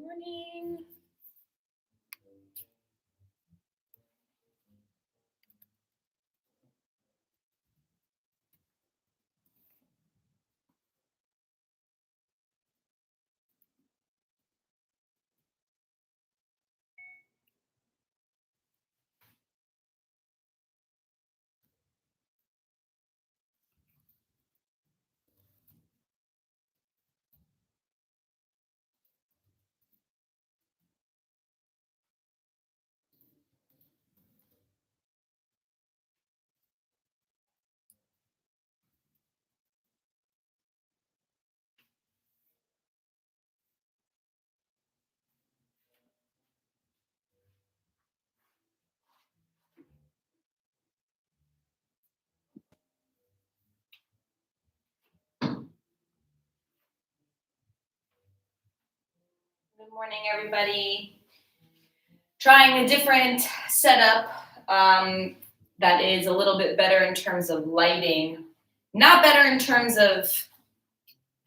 morning. Good morning, everybody. Trying a different setup that is a little bit better in terms of lighting, not better in terms of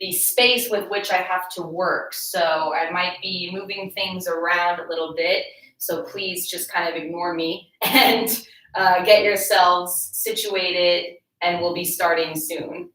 the space with which I have to work. So I might be moving things around a little bit. So please just kind of ignore me and get yourselves situated, and we'll be starting soon.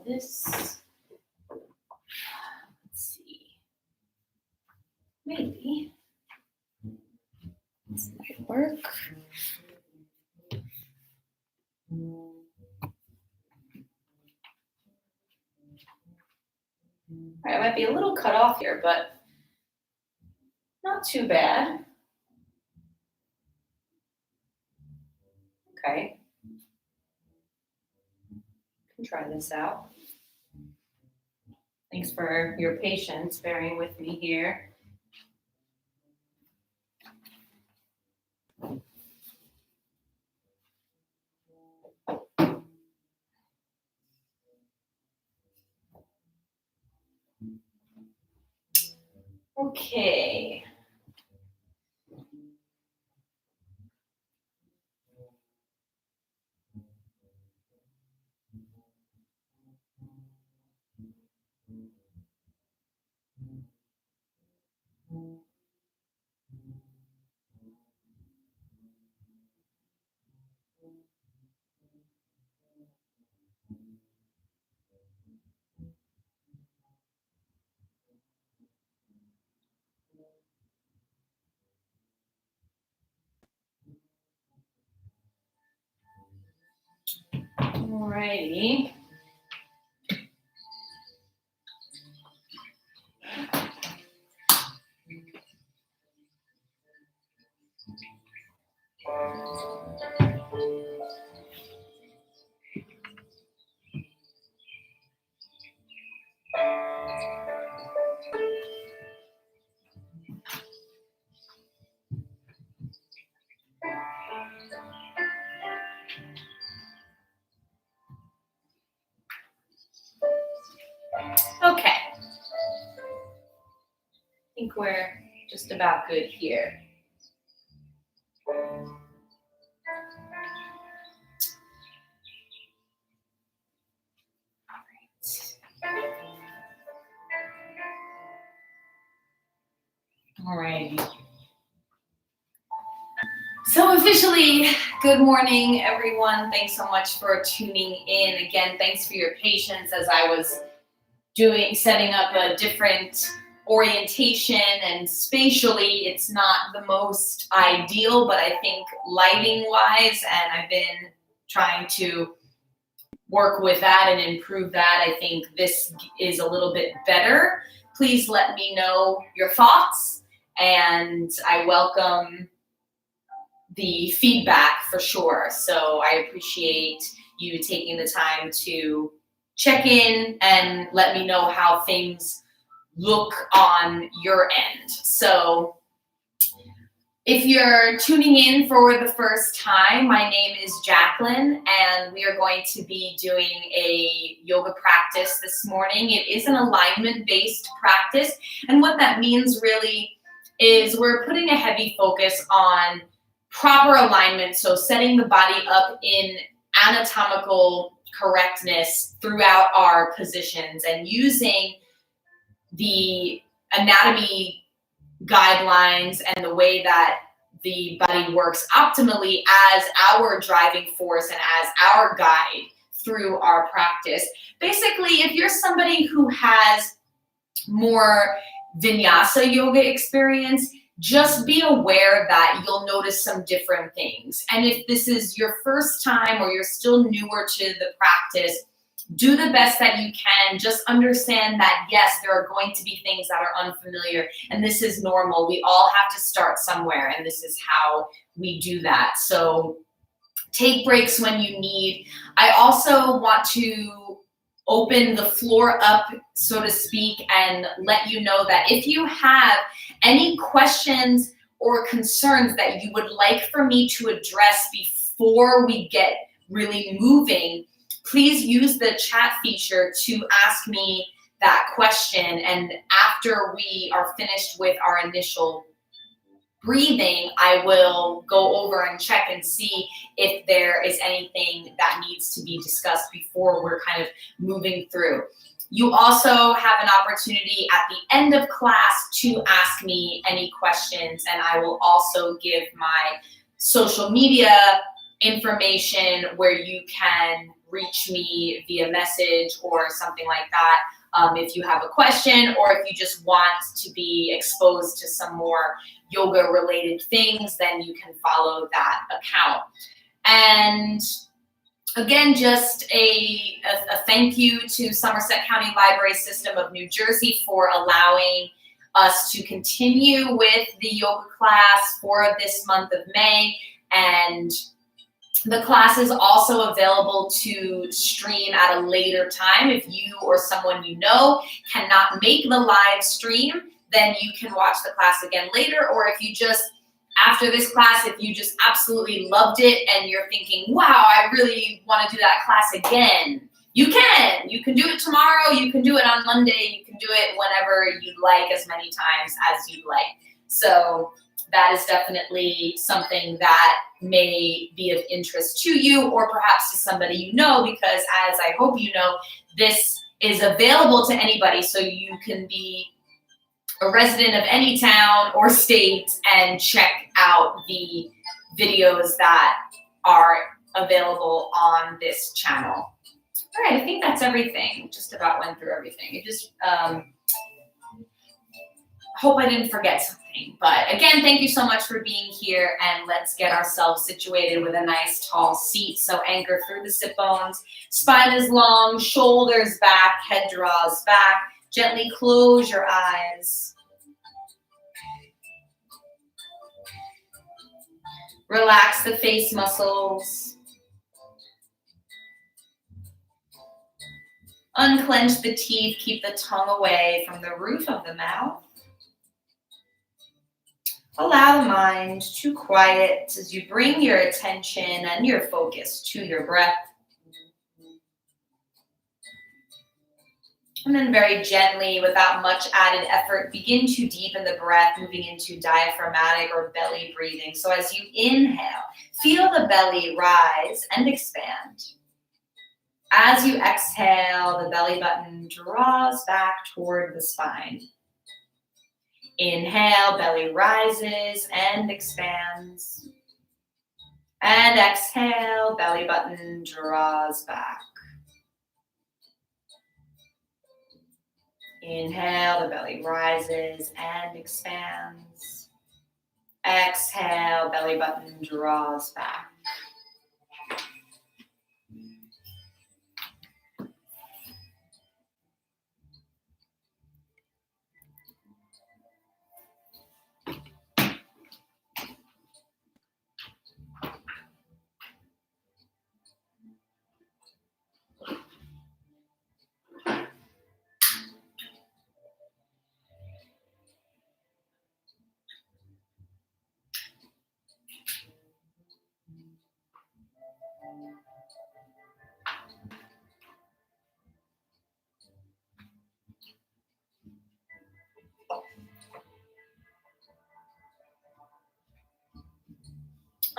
This, let's see, maybe this might work. All right, I might be a little cut off here, but not too bad. Okay. Can try this out. Thanks for your patience bearing with me here. Okay. Alrighty. Okay. I think we're just about good here. All right. All right. So officially, good morning, everyone. Thanks so much for tuning in. Again, thanks for your patience as I was setting up a different orientation, and spatially it's not the most ideal, but I think lighting wise, and I've been trying to work with that and improve that. I think this is a little bit better. Please let me know your thoughts, and I welcome the feedback for sure. So I appreciate you taking the time to check in and let me know how things look on your end. So if you're tuning in for the first time, my name is Jacqueline, and we are going to be doing a yoga practice this morning. It is an alignment-based practice, and what that means really is we're putting a heavy focus on proper alignment, so setting the body up in anatomical correctness throughout our positions and using the anatomy guidelines and the way that the body works optimally as our driving force and as our guide through our practice. Basically, if you're somebody who has more vinyasa yoga experience, just be aware that you'll notice some different things. And if this is your first time or you're still newer to the practice, do the best that you can. Just understand that, yes, there are going to be things that are unfamiliar, and this is normal. We all have to start somewhere, and this is how we do that. So take breaks when you need. I also want to open the floor up, so to speak, and let you know that if you have any questions or concerns that you would like for me to address before we get really moving, please use the chat feature to ask me that question. And after we are finished with our initial breathing, I will go over and check and see if there is anything that needs to be discussed before we're kind of moving through. You also have an opportunity at the end of class to ask me any questions, and I will also give my social media information where you can reach me via message or something like that. If you have a question or if you just want to be exposed to some more yoga related things, then you can follow that account. And again, just a thank you to Somerset County Library System of New Jersey for allowing us to continue with the yoga class for this month of May. And the class is also available to stream at a later time. If you or someone you know cannot make the live stream, then you can watch the class again later. Or if you just, after this class, if you just absolutely loved it and you're thinking, wow, I really want to do that class again, you can. You can do it tomorrow. You can do it on Monday. You can do it whenever you'd like, as many times as you'd like. So that is definitely something that may be of interest to you or perhaps to somebody you know, because as I hope you know, this is available to anybody, so you can be a resident of any town or state and check out the videos that are available on this channel. All right, I think that's everything. Just about went through everything. Hope I didn't forget something. But again, thank you so much for being here, and let's get ourselves situated with a nice tall seat. So anchor through the sit bones, spine is long, shoulders back, head draws back. Gently close your eyes. Relax the face muscles. Unclench the teeth, keep the tongue away from the roof of the mouth. Allow the mind to quiet as you bring your attention and your focus to your breath. And then very gently, without much added effort, begin to deepen the breath, moving into diaphragmatic or belly breathing. So as you inhale, feel the belly rise and expand. As you exhale, the belly button draws back toward the spine. Inhale, belly rises and expands. And exhale, belly button draws back. Inhale, the belly rises and expands. Exhale, belly button draws back.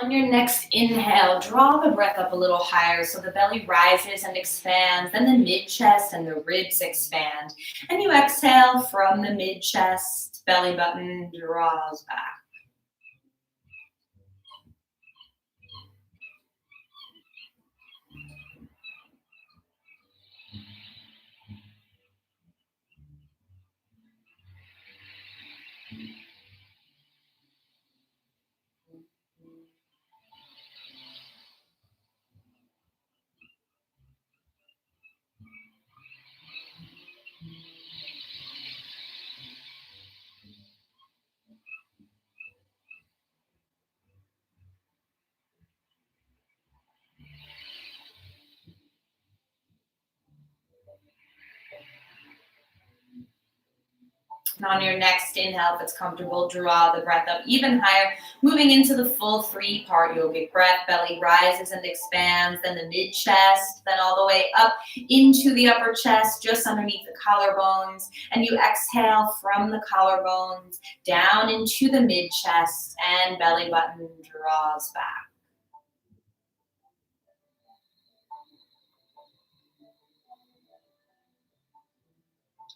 On your next inhale, draw the breath up a little higher so the belly rises and expands, then the mid-chest and the ribs expand. And you exhale from the mid-chest, belly button draws back. And on your next inhale, if it's comfortable, draw the breath up even higher, moving into the full three-part yogic breath. Belly rises and expands, then the mid-chest, then all the way up into the upper chest, just underneath the collarbones. And you exhale from the collarbones down into the mid-chest, and belly button draws back.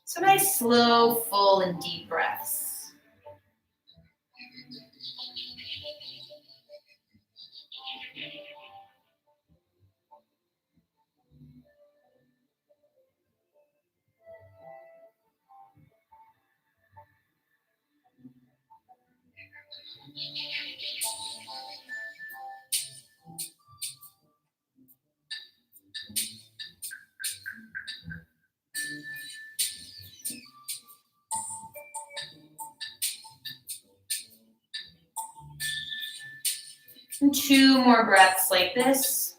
So nice, slow, full, and deep breaths. And 2 more breaths like this.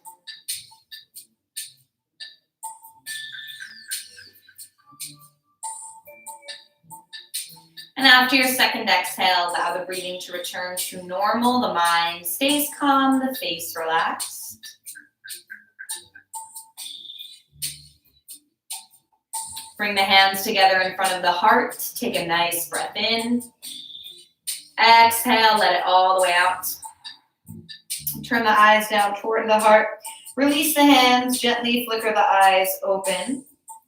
And after your second exhale, allow the breathing to return to normal. The mind stays calm, the face relaxed. Bring the hands together in front of the heart. Take a nice breath in. Exhale, let it all the way out. Turn the eyes down toward the heart. Release the hands, gently flicker the eyes open.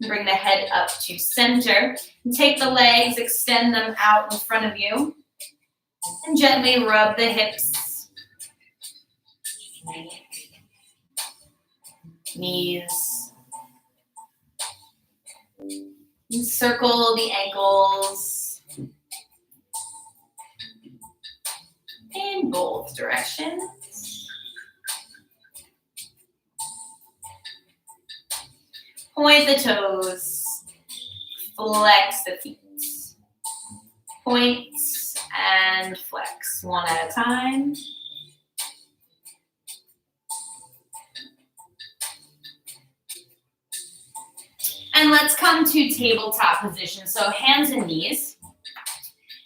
Bring the head up to center. And take the legs, extend them out in front of you. And gently rub the hips, knees. And circle the ankles in both directions. Point the toes, flex the feet. Point and flex, one at a time. And let's come to tabletop position. So hands and knees.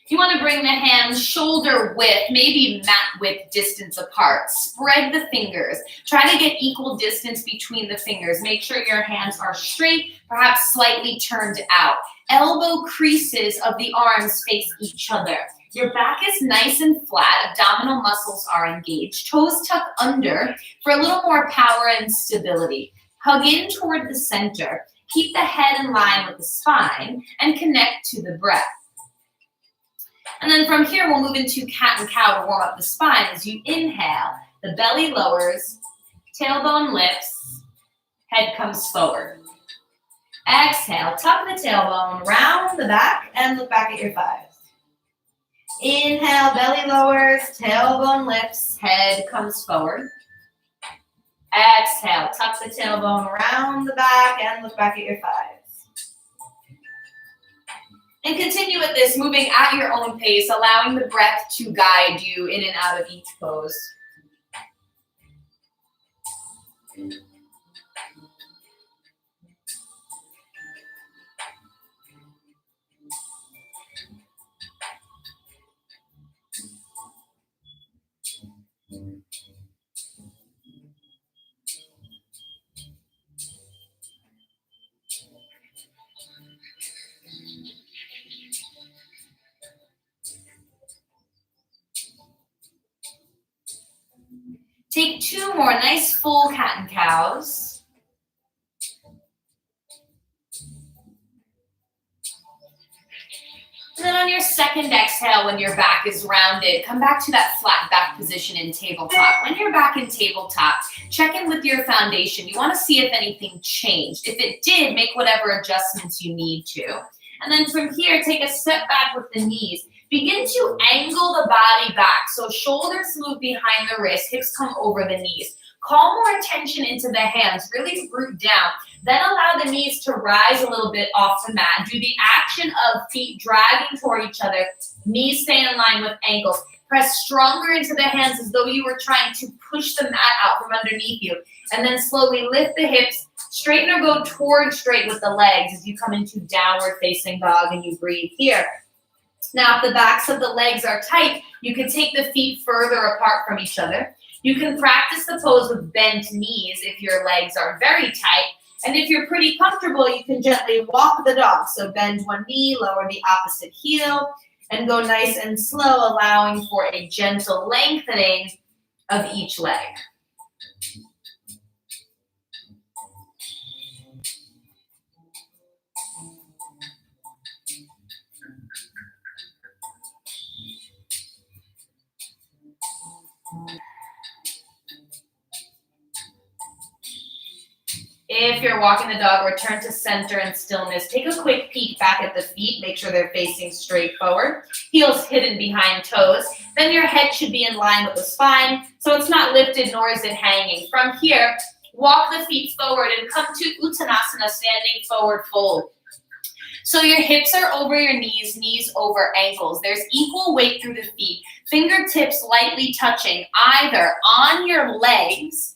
You want to bring the hands shoulder width, maybe mat width distance apart. Spread the fingers. Try to get equal distance between the fingers. Make sure your hands are straight, perhaps slightly turned out. Elbow creases of the arms face each other. Your back is nice and flat. Abdominal muscles are engaged. Toes tuck under for a little more power and stability. Hug in toward the center. Keep the head in line with the spine and connect to the breath. And then from here, we'll move into cat and cow to warm up the spine. As you inhale, the belly lowers, tailbone lifts, head comes forward. Exhale, tuck the tailbone, round the back, and look back at your thighs. Inhale, belly lowers, tailbone lifts, head comes forward. Exhale, tuck the tailbone, round the back, and look back at your thighs. And continue with this, moving at your own pace, allowing the breath to guide you in and out of each pose. Take 2 more nice full cat and cows. And then on your second exhale, when your back is rounded, come back to that flat back position in tabletop. When you're back in tabletop, check in with your foundation. You want to see if anything changed. If it did, make whatever adjustments you need to. And then from here, take a step back with the knees. Begin to angle the body back. So shoulders move behind the wrist, hips come over the knees. Call more attention into the hands, really root down. Then allow the knees to rise a little bit off the mat. Do the action of feet dragging toward each other. Knees stay in line with ankles. Press stronger into the hands as though you were trying to push the mat out from underneath you. And then slowly lift the hips, straighten or go toward straight with the legs as you come into downward facing dog and you breathe here. Now, if the backs of the legs are tight, you can take the feet further apart from each other. You can practice the pose with bent knees if your legs are very tight. And if you're pretty comfortable, you can gently walk the dog. So bend one knee, lower the opposite heel, and go nice and slow, allowing for a gentle lengthening of each leg. If you're walking the dog, return to center and stillness. Take a quick peek back at the feet. Make sure they're facing straight forward. Heels hidden behind toes. Then your head should be in line with the spine, so it's not lifted nor is it hanging. From here, walk the feet forward and come to Uttanasana, standing forward fold. So your hips are over your knees, knees over ankles. There's equal weight through the feet. Fingertips lightly touching either on your legs,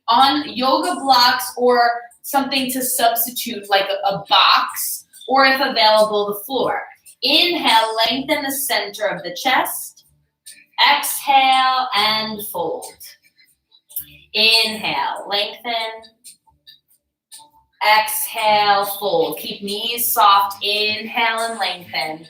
on yoga blocks, or something to substitute like a box, or if available, the floor. Inhale, lengthen the center of the chest. Exhale and fold. Inhale, lengthen. Exhale, fold. Keep knees soft. Inhale and lengthen.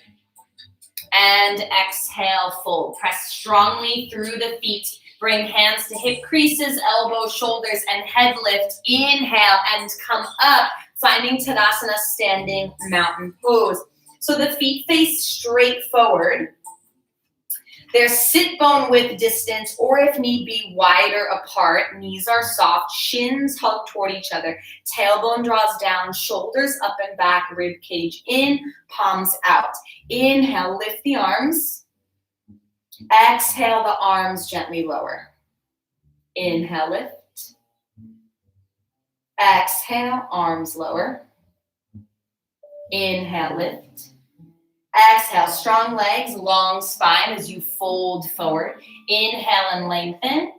And exhale, fold. Press strongly through the feet. Bring hands to hip creases, elbows, shoulders, and head lift. Inhale and come up, finding Tadasana, standing mountain pose. So the feet face straight forward. There's sit bone width distance, or if need be, wider apart. Knees are soft, shins hug toward each other. Tailbone draws down, shoulders up and back, rib cage in, palms out. Inhale, lift the arms. Exhale, the arms gently lower. Inhale, lift. Exhale, arms lower. Inhale, lift. Exhale, strong legs, long spine as you fold forward. Inhale and lengthen.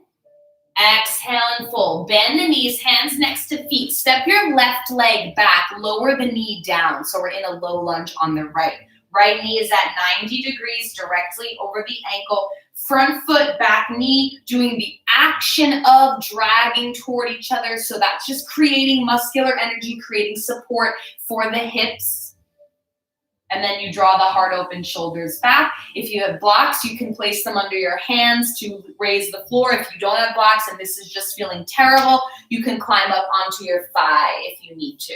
Exhale and fold. Bend the knees, hands next to feet. Step your left leg back, lower the knee down. So we're in a low lunge on the right. Right knee is at 90 degrees directly over the ankle. Front foot, back knee, doing the action of dragging toward each other. So that's just creating muscular energy, creating support for the hips. And then you draw the heart open, shoulders back. If you have blocks, you can place them under your hands to raise the floor. If you don't have blocks and this is just feeling terrible, you can climb up onto your thigh if you need to.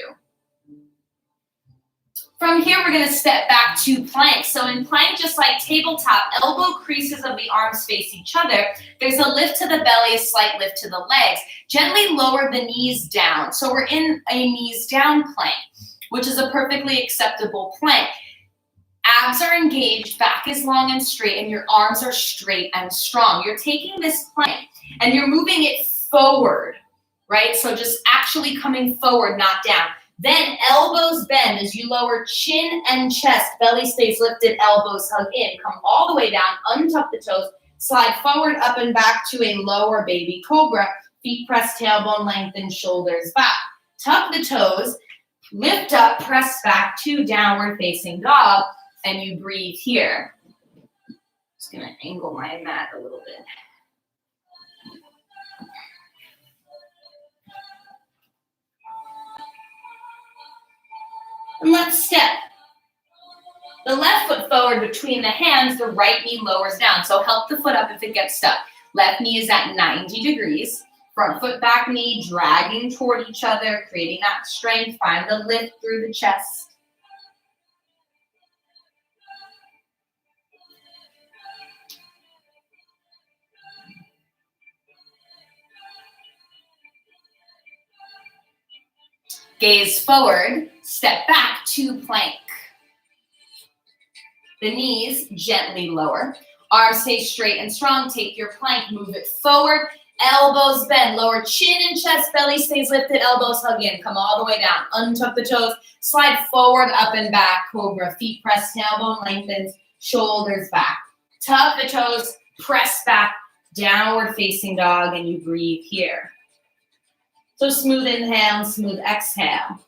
From here, we're going to step back to plank. So in plank, just like tabletop, elbow creases of the arms face each other. There's a lift to the belly, a slight lift to the legs. Gently lower the knees down. So we're in a knees down plank, which is a perfectly acceptable plank. Abs are engaged, back is long and straight, and your arms are straight and strong. You're taking this plank and you're moving it forward, right? So just actually coming forward, not down. Then elbows bend as you lower chin and chest. Belly stays lifted, elbows hug in. Come all the way down, untuck the toes, slide forward, up and back to a lower baby cobra. Feet press, tailbone lengthen, shoulders back. Tuck the toes, lift up, press back to downward facing dog. And you breathe here. Just gonna angle my mat a little bit. And let's step. The left foot forward between the hands, the right knee lowers down. So help the foot up if it gets stuck. Left knee is at 90 degrees. Front foot, back knee dragging toward each other, creating that strength. Find the lift through the chest. Gaze forward, step back to plank. The knees gently lower. Arms stay straight and strong. Take your plank, move it forward. Elbows bend, lower chin and chest, belly stays lifted, elbows hug in. Come all the way down. Untuck the toes, slide forward, up and back, cobra. Feet press, tailbone lengthens, shoulders back. Tuck the toes, press back, downward facing dog, and you breathe here. So smooth inhale, smooth exhale.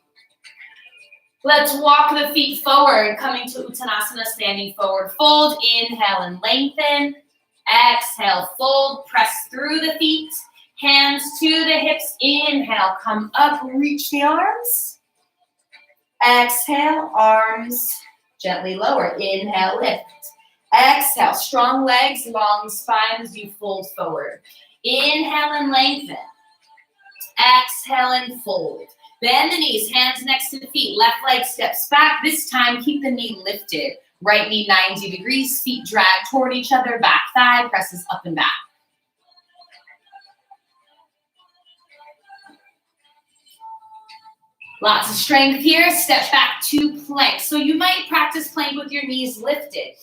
Let's walk the feet forward, coming to Uttanasana, standing forward fold. Inhale and lengthen. Exhale, fold, press through the feet. Hands to the hips. Inhale, come up, reach the arms. Exhale, arms gently lower. Inhale, lift. Exhale, strong legs, long spine as you fold forward. Inhale and lengthen. Exhale and fold. Bend the knees, hands next to the feet. Left leg steps back. This time, keep the knee lifted. Right knee 90 degrees. Feet drag toward each other. Back thigh presses up and back. Lots of strength here. Step back to plank. So you might practice plank with your knees lifted.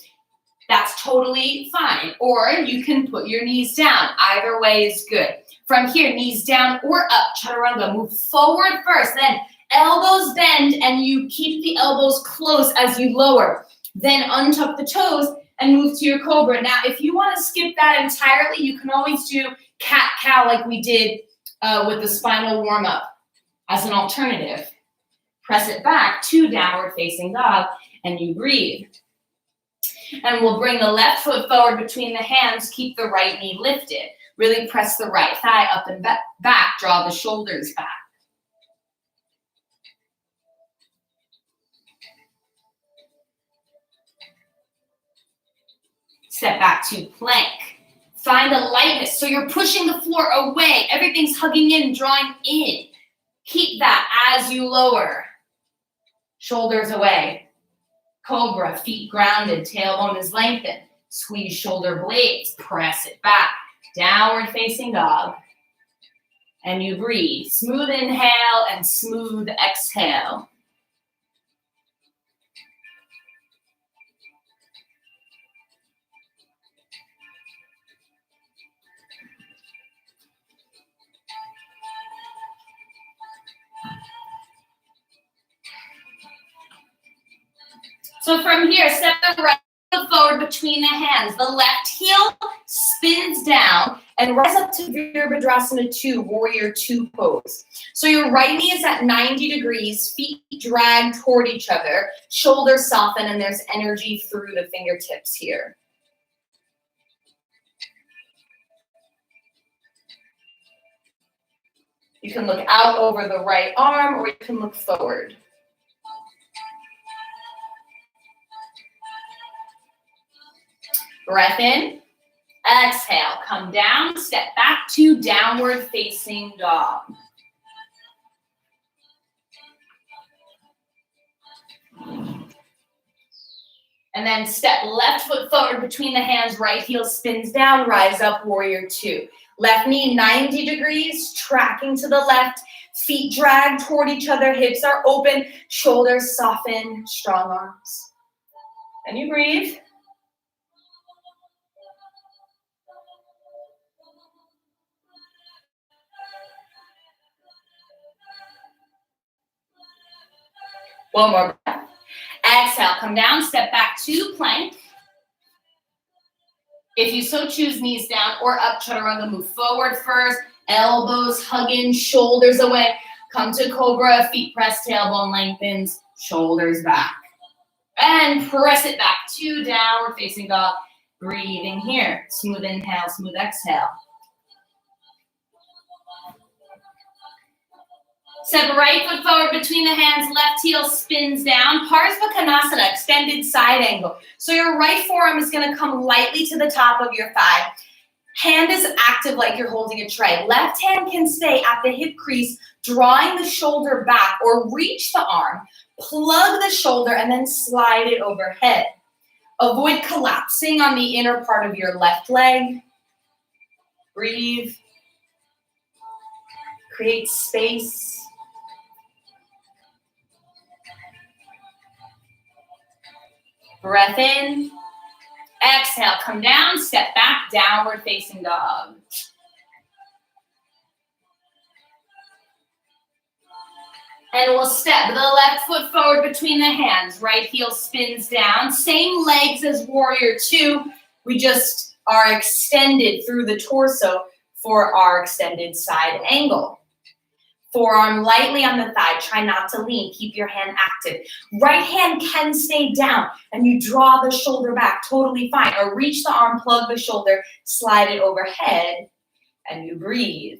That's totally fine. Or you can put your knees down. Either way is good. From here, knees down or up, chaturanga. Move forward first, then elbows bend and you keep the elbows close as you lower. Then untuck the toes and move to your cobra. Now, if you want to skip that entirely, you can always do cat-cow like we did with the spinal warm-up as an alternative. Press it back to downward facing dog and you breathe. And we'll bring the left foot forward between the hands, keep the right knee lifted. Really press the right thigh up and back. Draw the shoulders back. Step back to plank. Find a lightness. So you're pushing the floor away. Everything's hugging in, drawing in. Keep that as you lower. Shoulders away. Cobra, feet grounded, tailbone is lengthened. Squeeze shoulder blades, press it back. Downward facing dog. And you breathe. Smooth inhale and smooth exhale. So from here, step the right foot forward between the hands. The left heel spins down and rise up to Virabhadrasana 2, Warrior 2 pose. So your right knee is at 90 degrees, feet drag toward each other, shoulders soften, and there's energy through the fingertips here. You can look out over the right arm or you can look forward. Breath in. Exhale, come down, step back to downward facing dog. And then step left foot forward between the hands, right heel spins down, rise up, warrior two. Left knee 90 degrees, tracking to the left, feet drag toward each other, hips are open, shoulders soften, strong arms. And you breathe. One more breath. Exhale, come down, step back to plank. If you so choose, knees down or up, chaturanga, move forward first, elbows hug in, shoulders away. Come to cobra, feet press, tailbone lengthens, shoulders back. And press it back to downward facing dog. Breathing here. Smooth inhale, smooth exhale. Step right foot forward between the hands, left heel spins down. Parsvakonasana, extended side angle. So your right forearm is going to come lightly to the top of your thigh. Hand is active like you're holding a tray. Left hand can stay at the hip crease, drawing the shoulder back, or reach the arm, plug the shoulder, and then slide it overhead. Avoid collapsing on the inner part of your left leg. Breathe. Create space. Breath in. Exhale, come down, step back, downward facing dog. And we'll step the left foot forward between the hands. Right heel spins down. Same legs as warrior two. We just are extended through the torso for our extended side angle. Forearm lightly on the thigh. Try not to lean. Keep your hand active. Right hand can stay down and you draw the shoulder back. Totally fine. Or reach the arm, plug the shoulder, slide it overhead, and you breathe.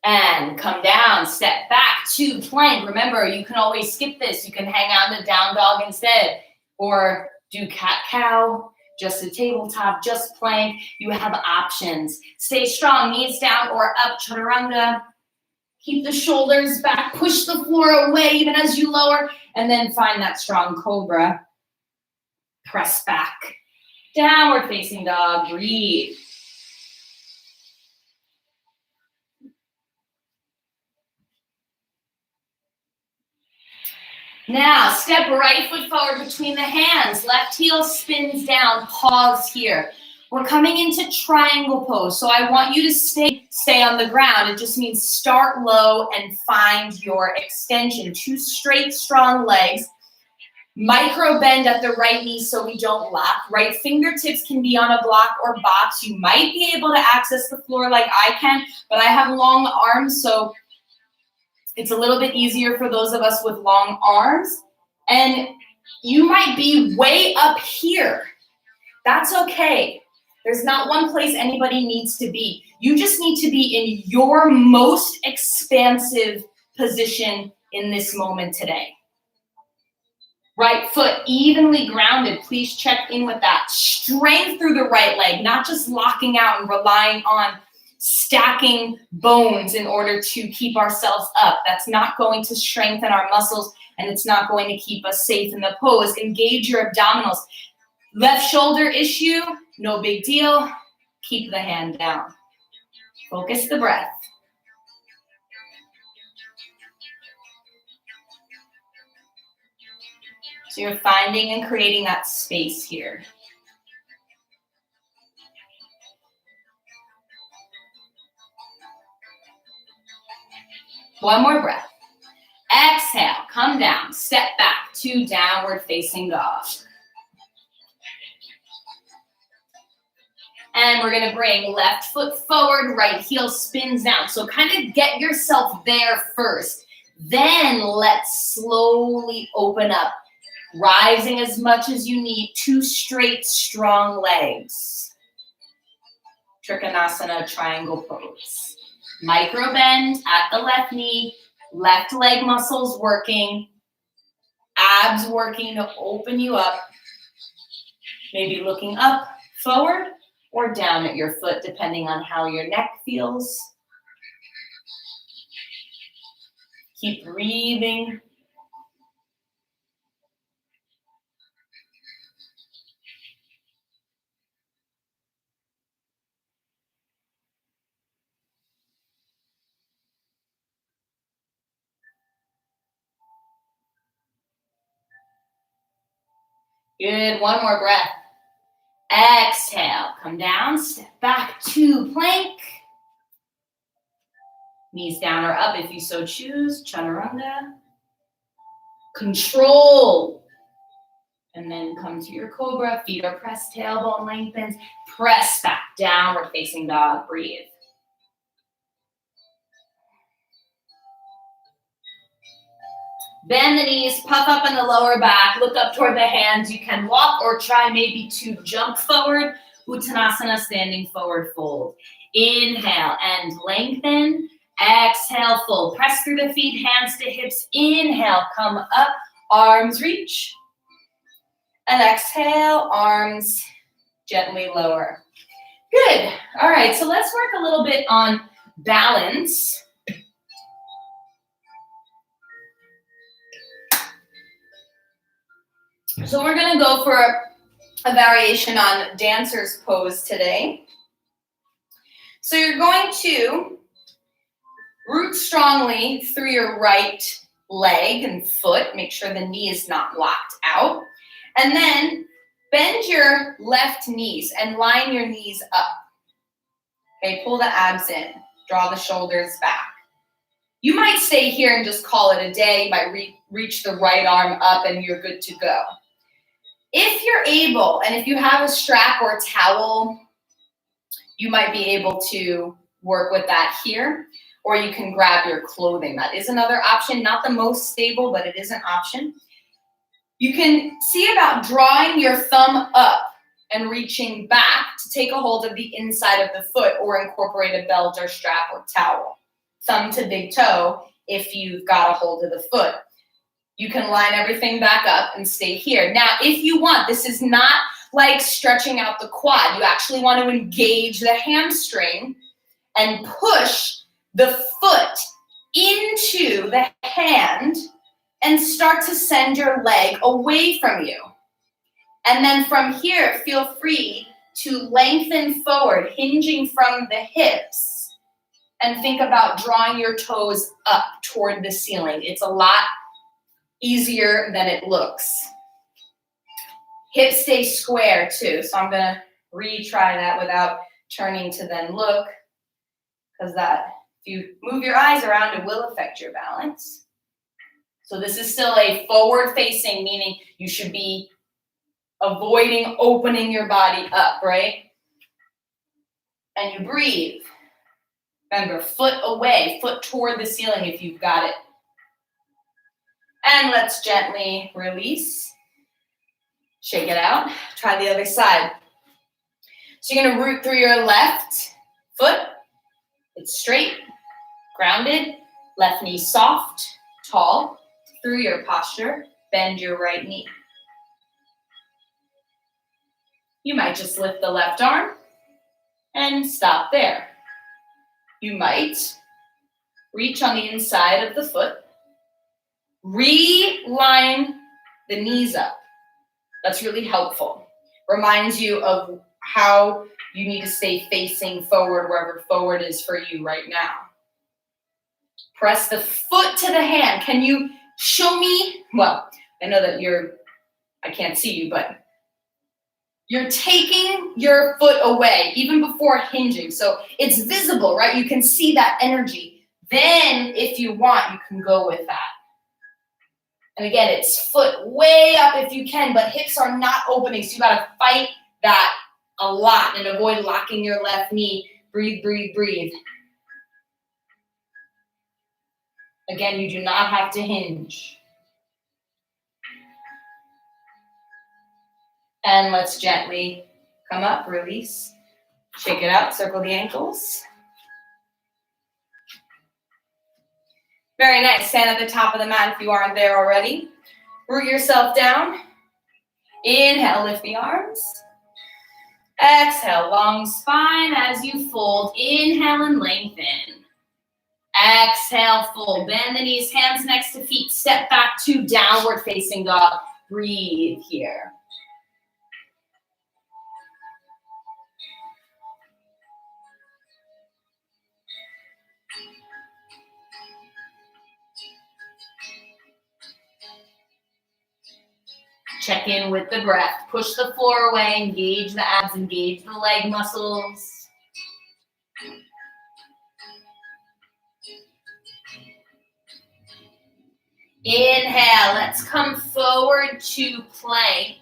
And come down, step back to plank. Remember, you can always skip this. You can hang out in the down dog instead, or do cat-cow, just a tabletop, just plank. You have options. Stay strong, knees down or up, chaturanga. Keep the shoulders back, push the floor away even as you lower, and then find that strong cobra. Press back. Downward facing dog, breathe. Now, step right foot forward between the hands. Left heel spins down. Pause here. We're coming into triangle pose, so I want you to stay on the ground. It just means start low and find your extension. Two straight, strong legs. Micro bend at the right knee so we don't lock. Right fingertips can be on a block or box. You might be able to access the floor like I can, but I have long arms, so it's a little bit easier for those of us with long arms. And you might be way up here. That's okay. There's not one place anybody needs to be. You just need to be in your most expansive position in this moment today. Right foot evenly grounded. Please check in with that. Strength through the right leg, not just locking out and relying on stacking bones in order to keep ourselves up. That's not going to strengthen our muscles, and it's not going to keep us safe in the pose. Engage your abdominals. Left shoulder issue, no big deal. Keep the hand down. Focus the breath. So you're finding and creating that space here. One more breath. Exhale, come down, step back to downward facing dog. And we're gonna bring left foot forward, right heel spins down. So kind of get yourself there first. Then let's slowly open up, rising as much as you need, two straight, strong legs. Trikonasana triangle pose. Micro bend at the left knee, left leg muscles working, abs working to open you up. Maybe looking up, forward, or down at your foot, depending on how your neck feels. Keep breathing. Good, one more breath. Exhale, come down, step back to plank. Knees down or up if you so choose, chaturanga. Control. And then come to your cobra, feet are pressed, tailbone lengthens. Press back, downward facing dog, breathe. Bend the knees, puff up in the lower back, look up toward the hands. You can walk or try maybe to jump forward. Uttanasana, standing forward fold. Inhale and lengthen. Exhale, fold. Press through the feet, hands to hips. Inhale, come up, arms reach. And exhale, arms gently lower. Good. All right, so let's work a little bit on balance. So we're going to go for a variation on dancer's pose today. So you're going to root strongly through your right leg and foot. Make sure the knee is not locked out. And then bend your left knees and line your knees up. Okay, pull the abs in. Draw the shoulders back. You might stay here and just call it a day. You might reach the right arm up and you're good to go. If you're able, and if you have a strap or a towel, you might be able to work with that here, or you can grab your clothing. That is another option, not the most stable, but it is an option. You can see about drawing your thumb up and reaching back to take a hold of the inside of the foot or incorporate a belt or strap or towel. Thumb to big toe if you've got a hold of the foot. You can line everything back up and stay here. Now, if you want, this is not like stretching out the quad. You actually want to engage the hamstring and push the foot into the hand and start to send your leg away from you. And then from here, feel free to lengthen forward, hinging from the hips, and think about drawing your toes up toward the ceiling. It's a lot easier than it looks. Hips stay square too, so I'm gonna retry that without turning to then look, because that, if you move your eyes around, it will affect your balance. So this is still a forward facing, meaning you should be avoiding opening your body up, right? And you breathe. Remember, foot away, foot toward the ceiling if you've got it. And let's gently release. Shake it out. Try the other side. So you're going to root through your left foot. It's straight, grounded, left knee soft, tall. Through your posture, bend your right knee. You might just lift the left arm and stop there. You might reach on the inside of the foot. Realign the knees up. That's really helpful. Reminds you of how you need to stay facing forward wherever forward is for you right now. Press the foot to the hand. Can you show me? Well, I know that I can't see you, but you're taking your foot away even before hinging. So it's visible, right? You can see that energy. Then if you want, you can go with that. And again, it's foot way up if you can, but hips are not opening. So you got to fight that a lot and avoid locking your left knee. Breathe, breathe, breathe. Again, you do not have to hinge. And let's gently come up, release. Shake it out, circle the ankles. Very nice. Stand at the top of the mat if you aren't there already. Root yourself down. Inhale, lift the arms. Exhale, long spine as you fold. Inhale and lengthen. Exhale, fold. Bend the knees, hands next to feet. Step back to downward facing dog. Breathe here. Check in with the breath. Push the floor away. Engage the abs. Engage the leg muscles. Inhale. Let's come forward to plank.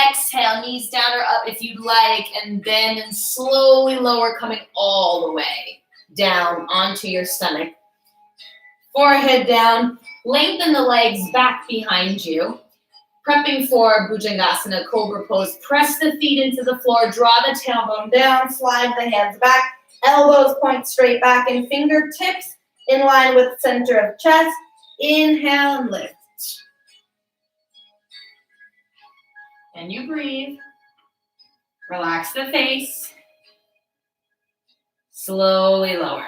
Exhale. Knees down or up if you'd like. And bend and slowly lower, coming all the way down onto your stomach. Forehead down. Lengthen the legs back behind you. Prepping for Bhujangasana, Cobra Pose. Press the feet into the floor. Draw the tailbone down. Slide the hands back. Elbows point straight back and fingertips in line with center of chest. Inhale and lift. And you breathe. Relax the face. Slowly lower.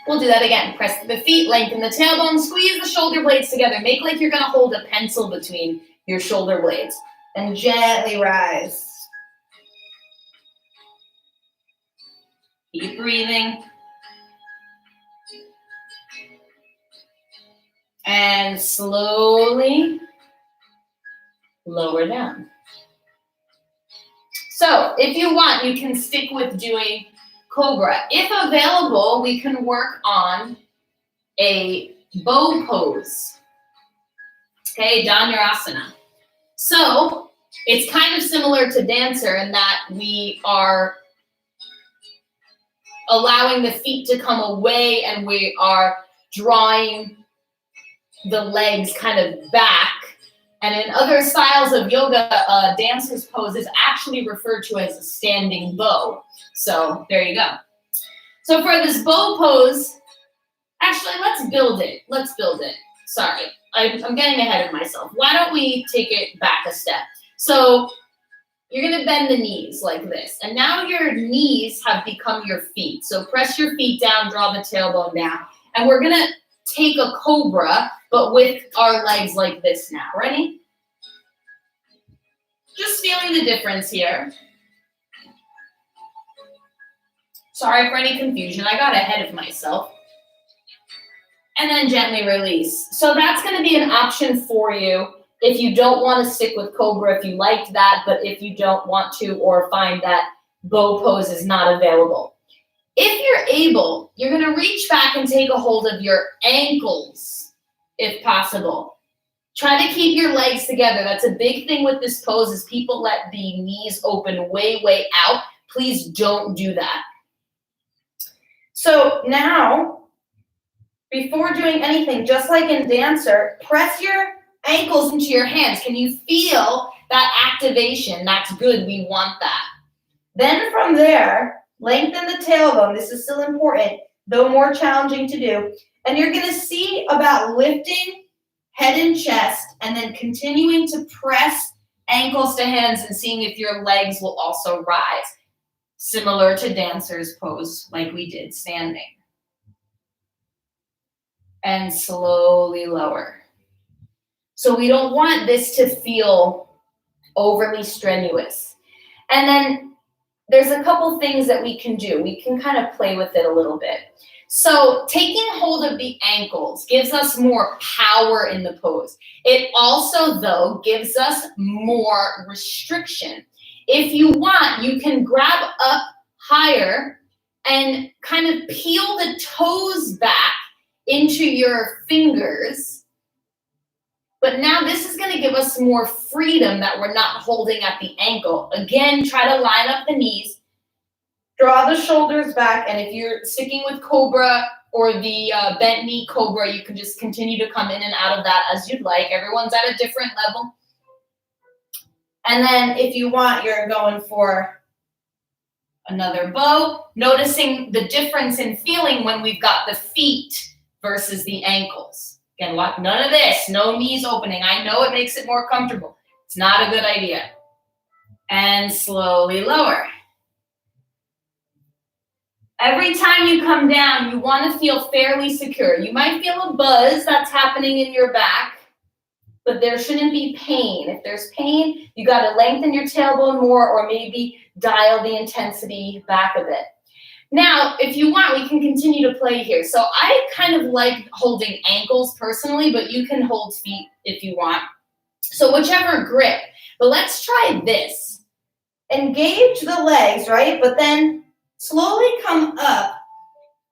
We'll do that again. Press the feet, lengthen the tailbone, squeeze the shoulder blades together. Make like you're going to hold a pencil between your shoulder blades. And gently rise. Keep breathing. And slowly lower down. So if you want, you can stick with doing Cobra. If available, we can work on a bow pose. Okay, Dhanurasana. So it's kind of similar to dancer in that we are allowing the feet to come away and we are drawing the legs kind of back. And in other styles of yoga, dancer's pose is actually referred to as a standing bow. So there you go. So for this bow pose, actually, let's build it. Let's build it. Sorry, I'm getting ahead of myself. Why don't we take it back a step? So you're going to bend the knees like this. And now your knees have become your feet. So press your feet down, draw the tailbone down. And we're going to take a cobra, but with our legs like this now. Ready? Just feeling the difference here. Sorry for any confusion. I got ahead of myself. And then gently release. So that's going to be an option for you if you don't want to stick with Cobra, if you liked that, but if you don't want to or find that bow pose is not available. If you're able, you're going to reach back and take a hold of your ankles, if possible. Try to keep your legs together. That's a big thing with this pose is people let the knees open way, way out. Please don't do that. So now, before doing anything, just like in dancer, press your ankles into your hands. Can you feel that activation? That's good. We want that. Then from there, lengthen the tailbone. This is still important, though more challenging to do. And you're going to see about lifting head and chest and then continuing to press ankles to hands and seeing if your legs will also rise. Similar to dancer's pose like we did standing. And slowly lower. So we don't want this to feel overly strenuous. And then there's a couple things that we can do. We can kind of play with it a little bit. So taking hold of the ankles gives us more power in the pose. It also, though, gives us more restriction. If you want, you can grab up higher and kind of peel the toes back into your fingers. But now this is going to give us more freedom that we're not holding at the ankle. Again, try to line up the knees. Draw the shoulders back. And if you're sticking with Cobra, or the bent knee cobra. You can just continue to come in and out of that as you'd like. Everyone's at a different level. And then if you want, you're going for another bow, noticing the difference in feeling when we've got the feet versus the ankles. Again, none of this, no knees opening. I know it makes it more comfortable. It's not a good idea. And slowly lower. Every time you come down, you want to feel fairly secure. You might feel a buzz that's happening in your back, but there shouldn't be pain. If there's pain, you got to lengthen your tailbone more or maybe dial the intensity back a bit. Now, if you want, we can continue to play here. So I kind of like holding ankles personally, but you can hold feet if you want. So whichever grip. But let's try this. Engage the legs, right? But then slowly come up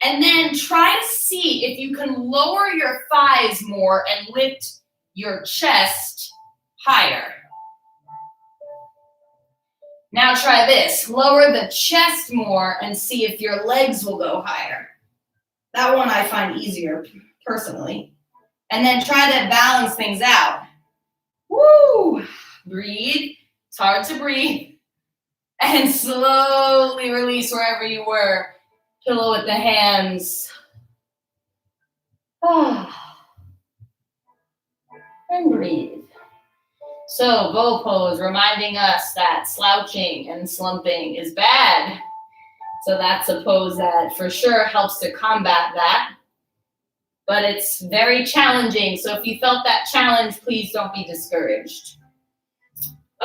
and then try to see if you can lower your thighs more and lift your chest higher. Now try this. Lower the chest more and see if your legs will go higher. That one I find easier personally. And then try to balance things out. Woo! Breathe. It's hard to breathe. And slowly release wherever you were. Pillow with the hands. And breathe. So, bow pose, reminding us that slouching and slumping is bad. So that's a pose that for sure helps to combat that. But it's very challenging. So if you felt that challenge, please don't be discouraged.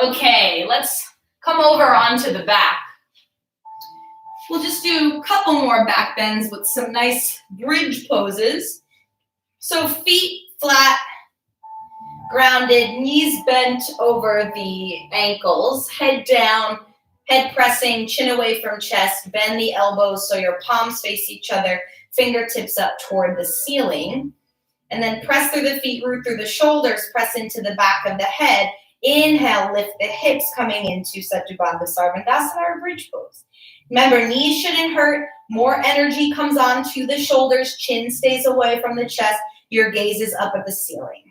Okay, let's come over onto the back. We'll just do a couple more back bends with some nice bridge poses. So feet flat, grounded, knees bent over the ankles, head down, head pressing, chin away from chest, bend the elbows so your palms face each other, fingertips up toward the ceiling, and then press through the feet, root through the shoulders, press into the back of the head. Inhale, lift the hips coming into Satyabandha Sarvandasana or bridge pose. Remember, knees shouldn't hurt. More energy comes onto the shoulders, chin stays away from the chest, your gaze is up at the ceiling.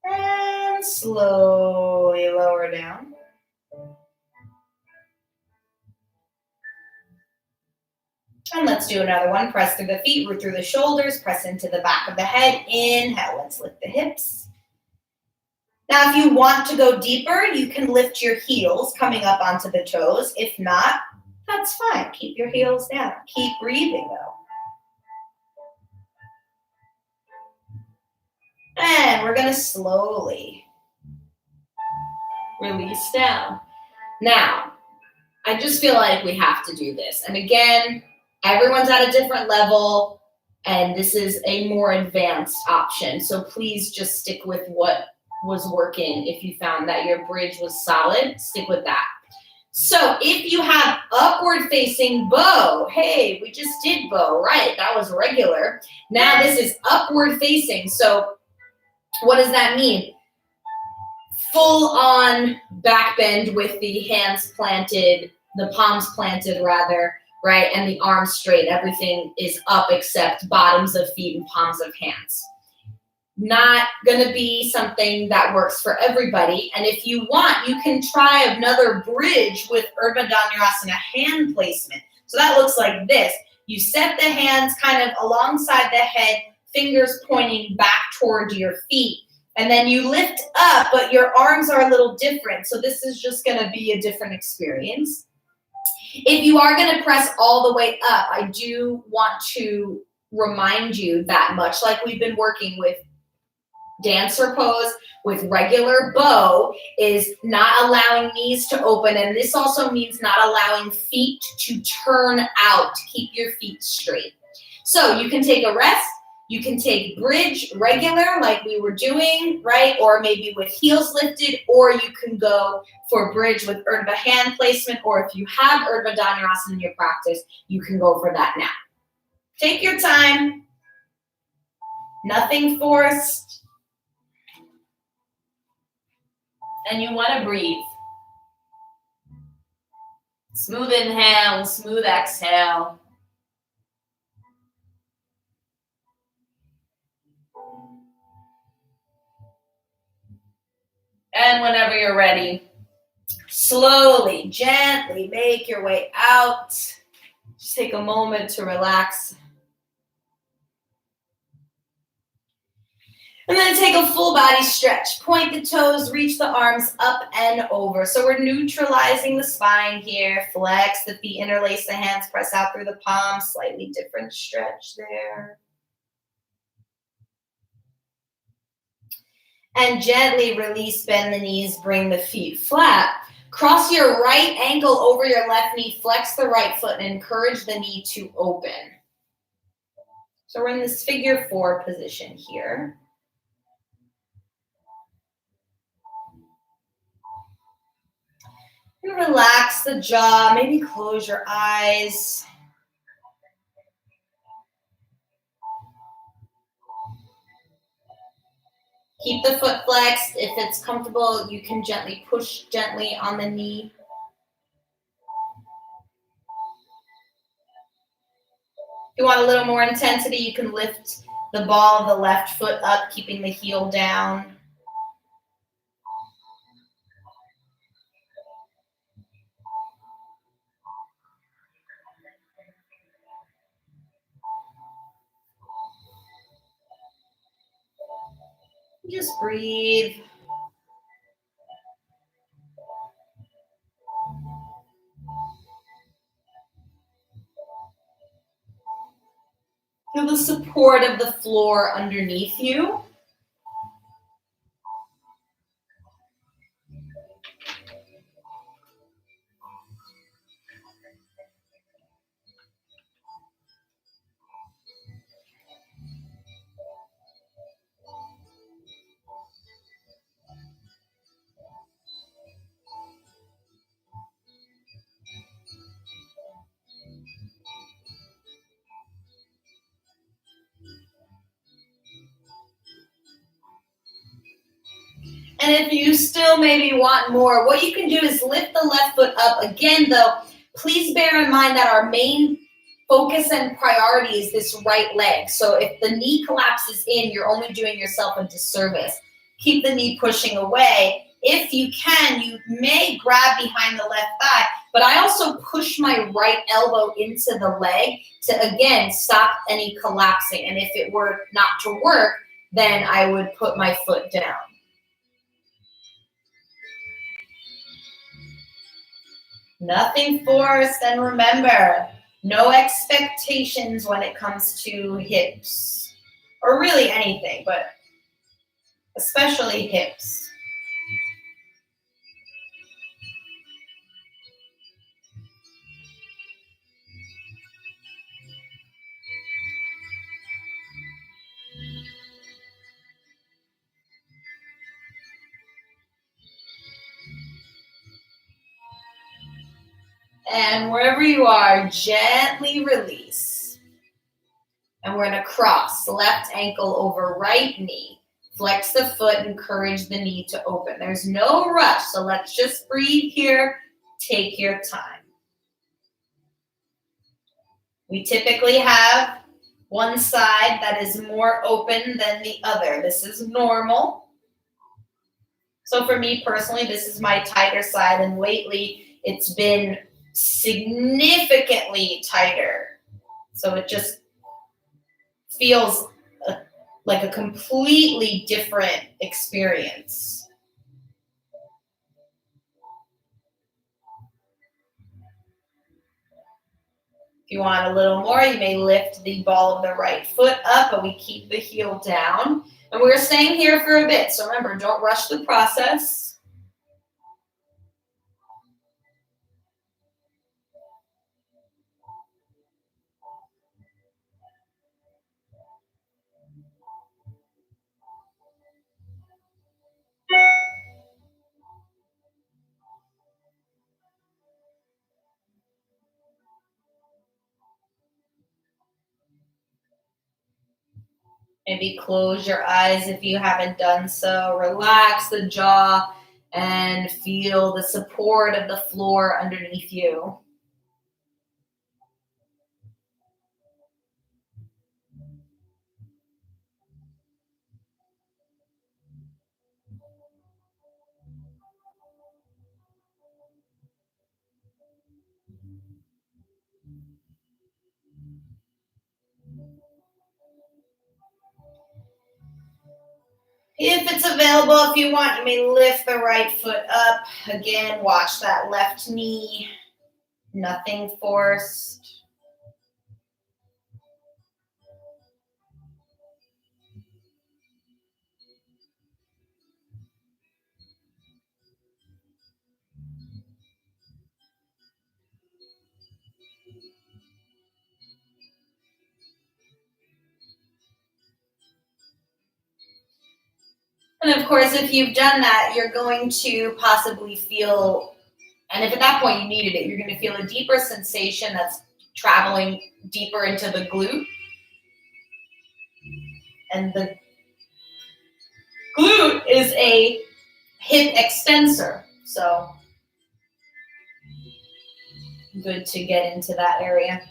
And slowly lower down. And let's do another one. Press through the feet, root through the shoulders, press into the back of the head. Inhale, let's lift the hips. Now, if you want to go deeper, you can lift your heels coming up onto the toes. If not, that's fine. Keep your heels down. Keep breathing, though. And we're going to slowly release down. Now, I just feel like we have to do this. And again, everyone's at a different level, and this is a more advanced option. So please just stick with what was working. If you found that your bridge was solid, stick with that. So if you have upward facing bow, hey, we just did bow, right? That was regular. Now this is upward facing. So what does that mean? Full on back bend with the hands planted, the palms planted rather, right? And the arms straight. Everything is up except bottoms of feet and palms of hands. Not going to be something that works for everybody. And if you want, you can try another bridge with Urdhva Dhanurasana hand placement. So that looks like this. You set the hands kind of alongside the head, fingers pointing back toward your feet. And then you lift up, but your arms are a little different. So this is just going to be a different experience. If you are going to press all the way up, I do want to remind you that much like we've been working with dancer pose, with regular bow, is not allowing knees to open. And this also means not allowing feet to turn out. Keep your feet straight. So you can take a rest. You can take bridge regular like we were doing, right? Or maybe with heels lifted, or you can go for bridge with Urdhva hand placement, or if you have Urdhva Dhanurasana in your practice, you can go for that now. Take your time. Nothing forced. And you want to breathe. Smooth inhale, smooth exhale. And whenever you're ready, slowly, gently make your way out. Just take a moment to relax. And then take a full body stretch. Point the toes, reach the arms up and over. So we're neutralizing the spine here. Flex the feet, interlace the hands, press out through the palms. Slightly different stretch there. And gently release, bend the knees, bring the feet flat. Cross your right ankle over your left knee, flex the right foot, and encourage the knee to open. So we're in this figure 4 position here. And relax the jaw, maybe close your eyes. Keep the foot flexed. If it's comfortable, you can gently push gently on the knee. If you want a little more intensity, you can lift the ball of the left foot up, keeping the heel down. Just breathe. Feel the support of the floor underneath you. And if you still maybe want more, what you can do is lift the left foot up. Again, though, please bear in mind that our main focus and priority is this right leg. So if the knee collapses in, you're only doing yourself a disservice. Keep the knee pushing away. If you can, you may grab behind the left thigh, but I also push my right elbow into the leg to, again, stop any collapsing. And if it were not to work, then I would put my foot down. Nothing forced, and remember, no expectations when it comes to hips, or really anything, but especially hips. And wherever you are, gently release. And we're going to cross left ankle over right knee. Flex the foot, encourage the knee to open. There's no rush, so let's just breathe here. Take your time. We typically have one side that is more open than the other. This is normal. So for me personally, this is my tighter side, and lately it's been significantly tighter. So it just feels like a completely different experience. If you want a little more, you may lift the ball of the right foot up, but we keep the heel down. And we're staying here for a bit. So remember, don't rush the process. Maybe close your eyes if you haven't done so. Relax the jaw. And feel the support of the floor underneath you. If it's available, if you want, you may lift the right foot up. Again, watch that left knee. Nothing forced. And of course, if you've done that, you're going to possibly feel, and if at that point you needed it, you're going to feel a deeper sensation that's traveling deeper into the glute. And the glute is a hip extensor, so good to get into that area.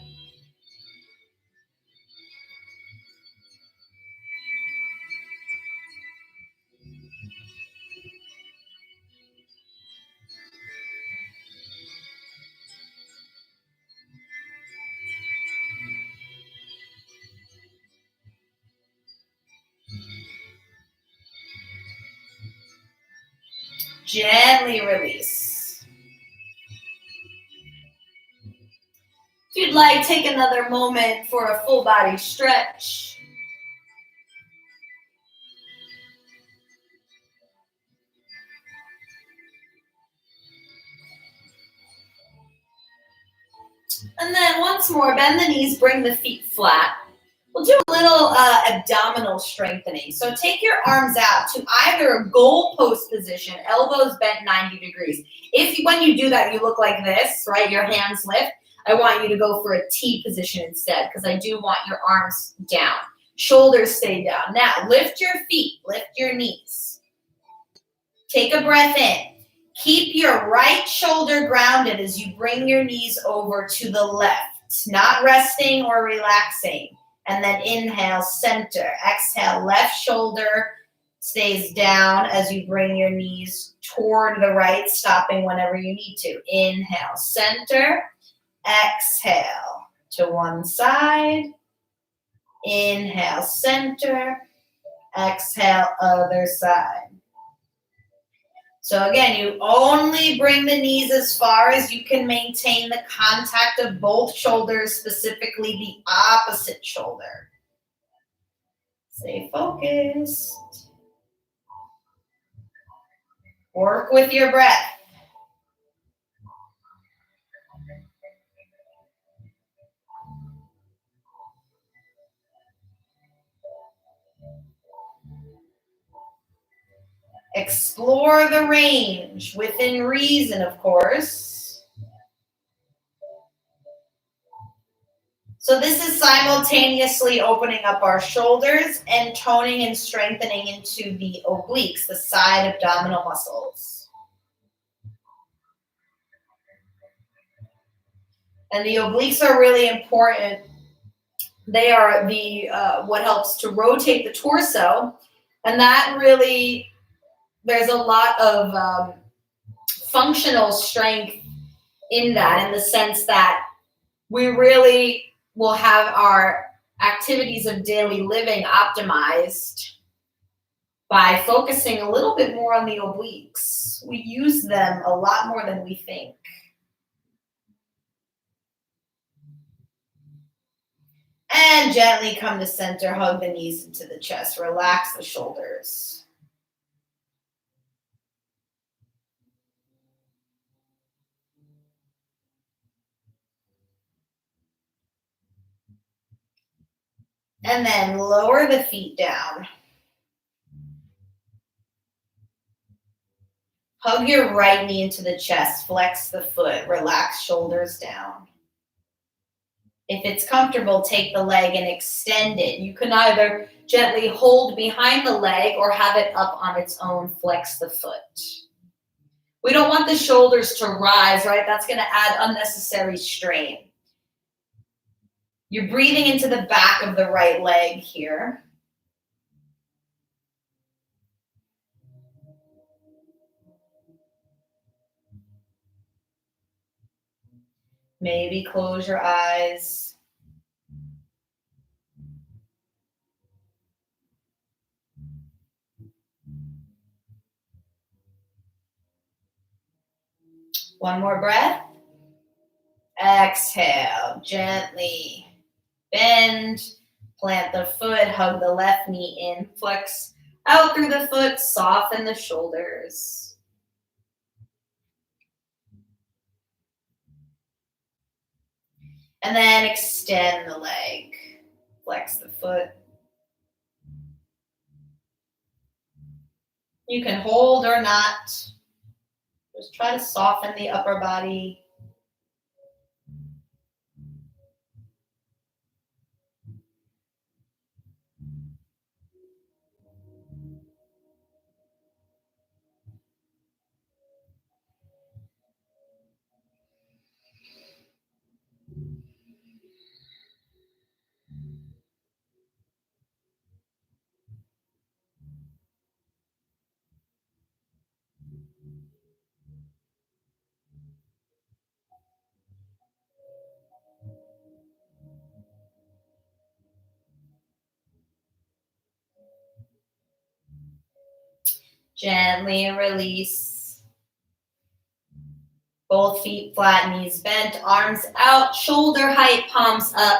Gently release. If you'd like, take another moment for a full body stretch. And then once more, bend the knees, bring the feet flat. We'll do a little abdominal strengthening. So take your arms out to either a goal post position, elbows bent 90 degrees. When you do that, you look like this, right? Your hands lift. I want you to go for a T position instead because I do want your arms down. Shoulders stay down. Now, lift your feet, lift your knees. Take a breath in. Keep your right shoulder grounded as you bring your knees over to the left, not resting or relaxing. And then inhale, center. Exhale, left shoulder stays down as you bring your knees toward the right, stopping whenever you need to. Inhale, center. Exhale to one side. Inhale, center. Exhale, other side. So again, you only bring the knees as far as you can maintain the contact of both shoulders, specifically the opposite shoulder. Stay focused. Work with your breath. Explore the range within reason, of course. So this is simultaneously opening up our shoulders and toning and strengthening into the obliques, the side abdominal muscles. And the obliques are really important. They are the what helps to rotate the torso, and that really, there's a lot of functional strength in that, in the sense that we really will have our activities of daily living optimized by focusing a little bit more on the obliques. We use them a lot more than we think. And gently come to center, hug the knees into the chest, relax the shoulders. And then lower the feet down. Hug your right knee into the chest, flex the foot, relax shoulders down. If it's comfortable, take the leg and extend it. You can either gently hold behind the leg or have it up on its own, flex the foot. We don't want the shoulders to rise, right? That's going to add unnecessary strain. You're breathing into the back of the right leg here. Maybe close your eyes. One more breath. Exhale, gently bend, plant the foot, hug the left knee in, flex out through the foot, soften the shoulders. And then extend the leg, flex the foot. You can hold or not. Just try to soften the upper body. Gently release. Both feet flat, knees bent, arms out, shoulder height, palms up.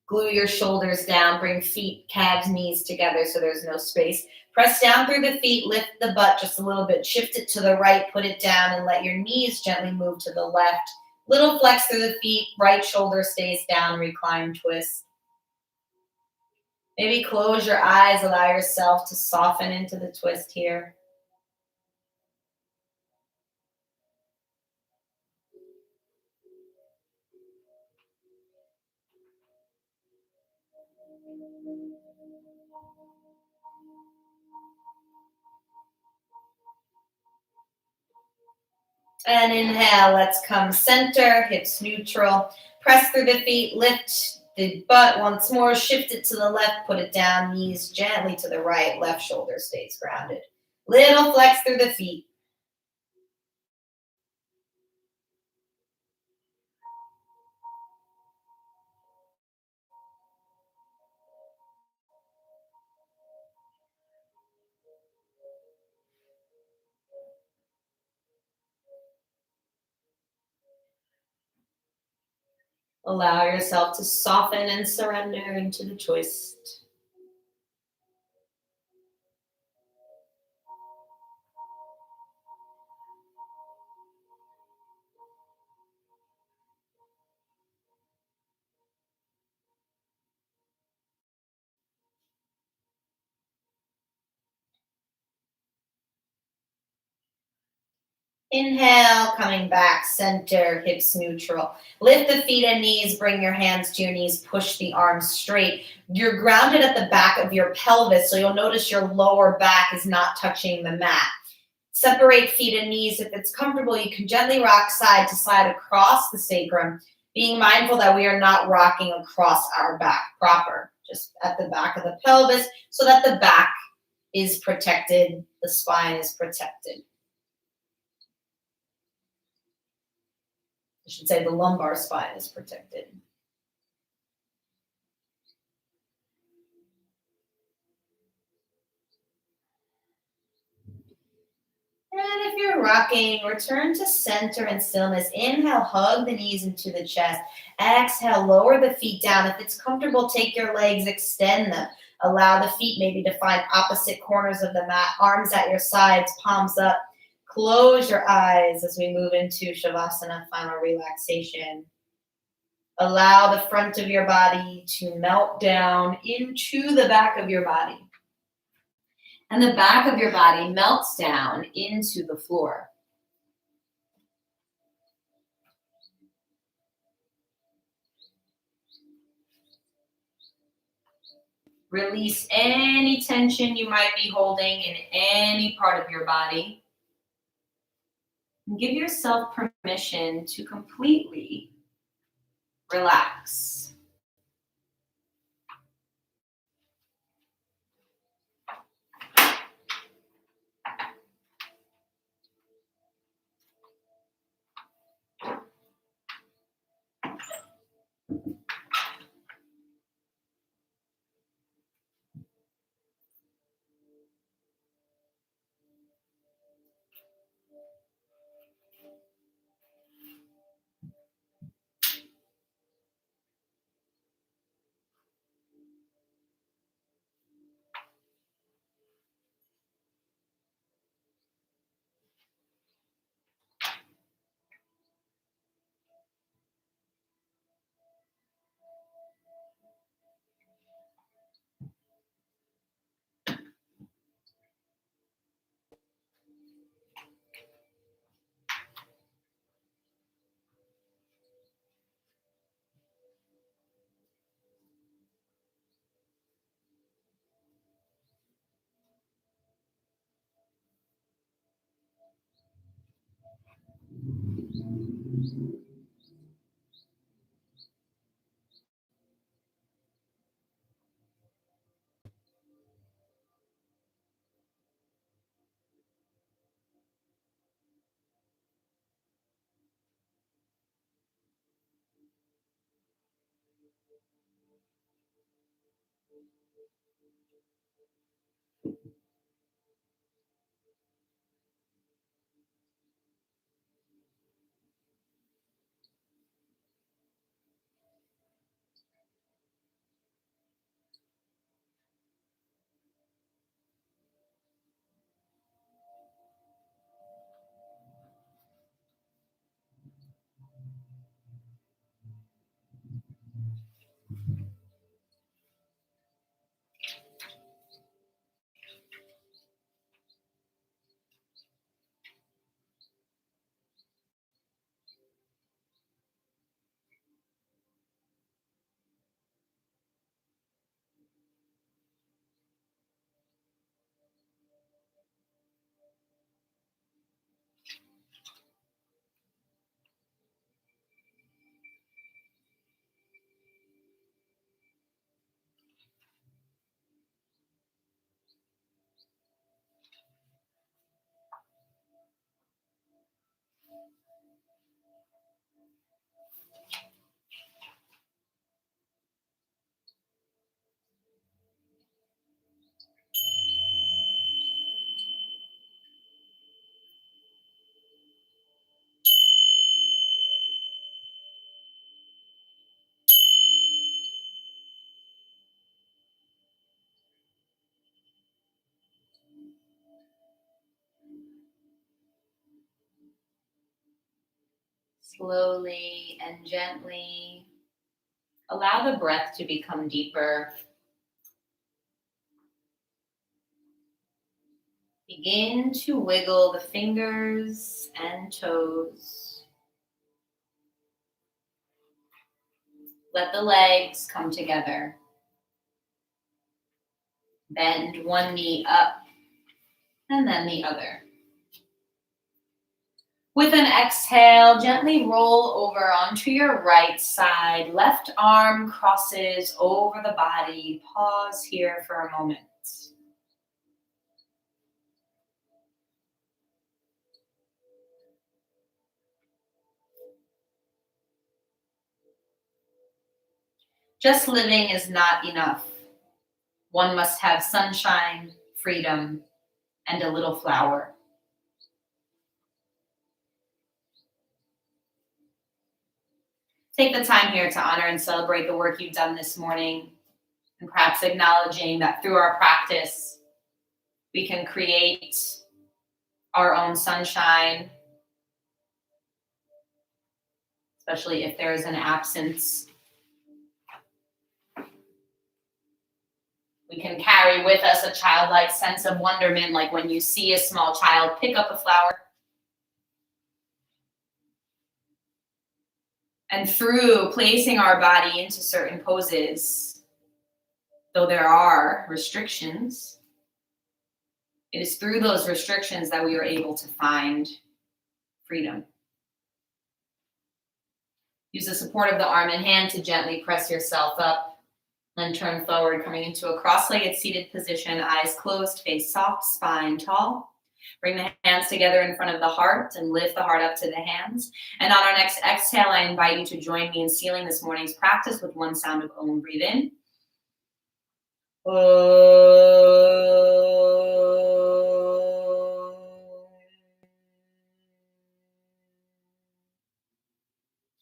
Glue your shoulders down, bring feet, calves, knees together so there's no space. Press down through the feet, lift the butt just a little bit, shift it to the right, put it down, and let your knees gently move to the left. Little flex through the feet, right shoulder stays down, recline, twist. Maybe close your eyes, allow yourself to soften into the twist here. And inhale, let's come center, hips neutral. Press through the feet, lift the butt once more, shift it to the left, put it down, knees gently to the right, left shoulder stays grounded. Little flex through the feet. Allow yourself to soften and surrender into the twist. Inhale, coming back, center, hips neutral. Lift the feet and knees, bring your hands to your knees, push the arms straight. You're grounded at the back of your pelvis, so you'll notice your lower back is not touching the mat. Separate feet and knees. If it's comfortable, you can gently rock side to side across the sacrum, being mindful that we are not rocking across our back proper, just at the back of the pelvis so that the back is protected, the spine is protected. I should say the lumbar spine is protected. And if you're rocking, return to center and stillness. Inhale, hug the knees into the chest. Exhale, lower the feet down. If it's comfortable, take your legs, extend them. Allow the feet maybe to find opposite corners of the mat. Arms at your sides, palms up. Close your eyes as we move into Shavasana, final relaxation. Allow the front of your body to melt down into the back of your body. And the back of your body melts down into the floor. Release any tension you might be holding in any part of your body. And give yourself permission to completely relax. Slowly and gently allow the breath to become deeper. Begin to wiggle the fingers and toes. Let the legs come together. Bend one knee up and then the other. With an exhale, gently roll over onto your right side. Left arm crosses over the body. Pause here for a moment. Just living is not enough. One must have sunshine, freedom, and a little flower. Take the time here to honor and celebrate the work you've done this morning, and perhaps acknowledging that through our practice, we can create our own sunshine, especially if there is an absence. We can carry with us a childlike sense of wonderment, like when you see a small child pick up a flower. And through placing our body into certain poses, though there are restrictions, it is through those restrictions that we are able to find freedom. Use the support of the arm and hand to gently press yourself up. Then turn forward, coming into a cross-legged seated position, eyes closed, face soft, spine tall. Bring the hands together in front of the heart and lift the heart up to the hands. And on our next exhale, I invite you to join me in sealing this morning's practice with one sound of Om. Breathe in.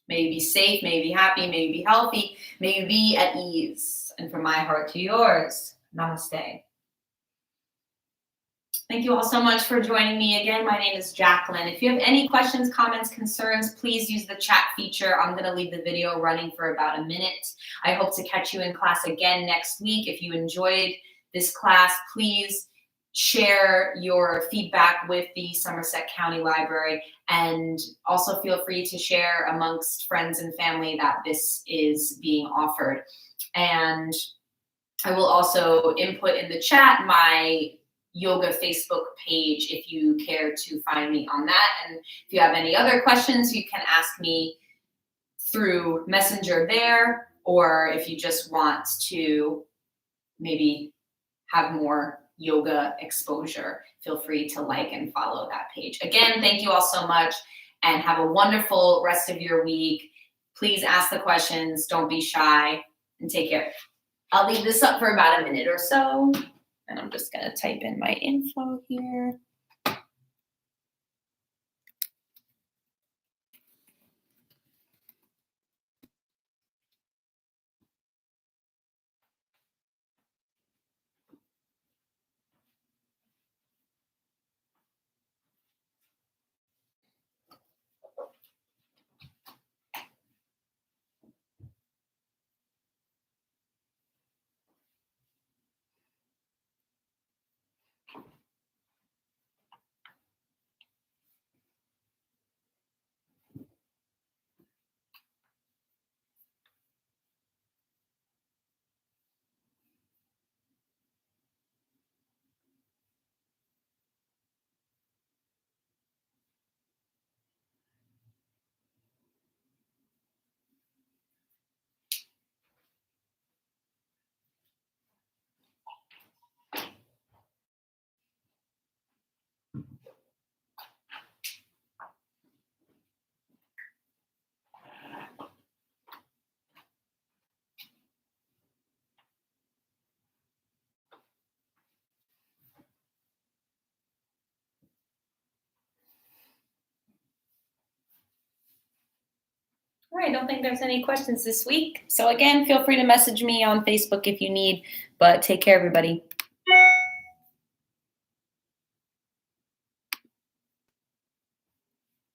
May you be safe, may you be happy, may you be healthy, may you be at ease. And from my heart to yours, namaste. Thank you all so much for joining me again. My name is Jacqueline. If you have any questions, comments, concerns, please use the chat feature. I'm going to leave the video running for about a minute. I hope to catch you in class again next week. If you enjoyed this class, please share your feedback with the Somerset County Library, and also feel free to share amongst friends and family that this is being offered. And I will also input in the chat my yoga Facebook page if you care to find me on that. And if you have any other questions, you can ask me through Messenger there, or if you just want to maybe have more yoga exposure, feel free to like and follow that page. Again, thank you all so much and have a wonderful rest of your week. Please ask the questions, don't be shy, and take care. I'll leave this up for about a minute or so, and I'm just gonna type in my info here. All right, I don't think there's any questions this week. So again, feel free to message me on Facebook if you need, but take care, everybody.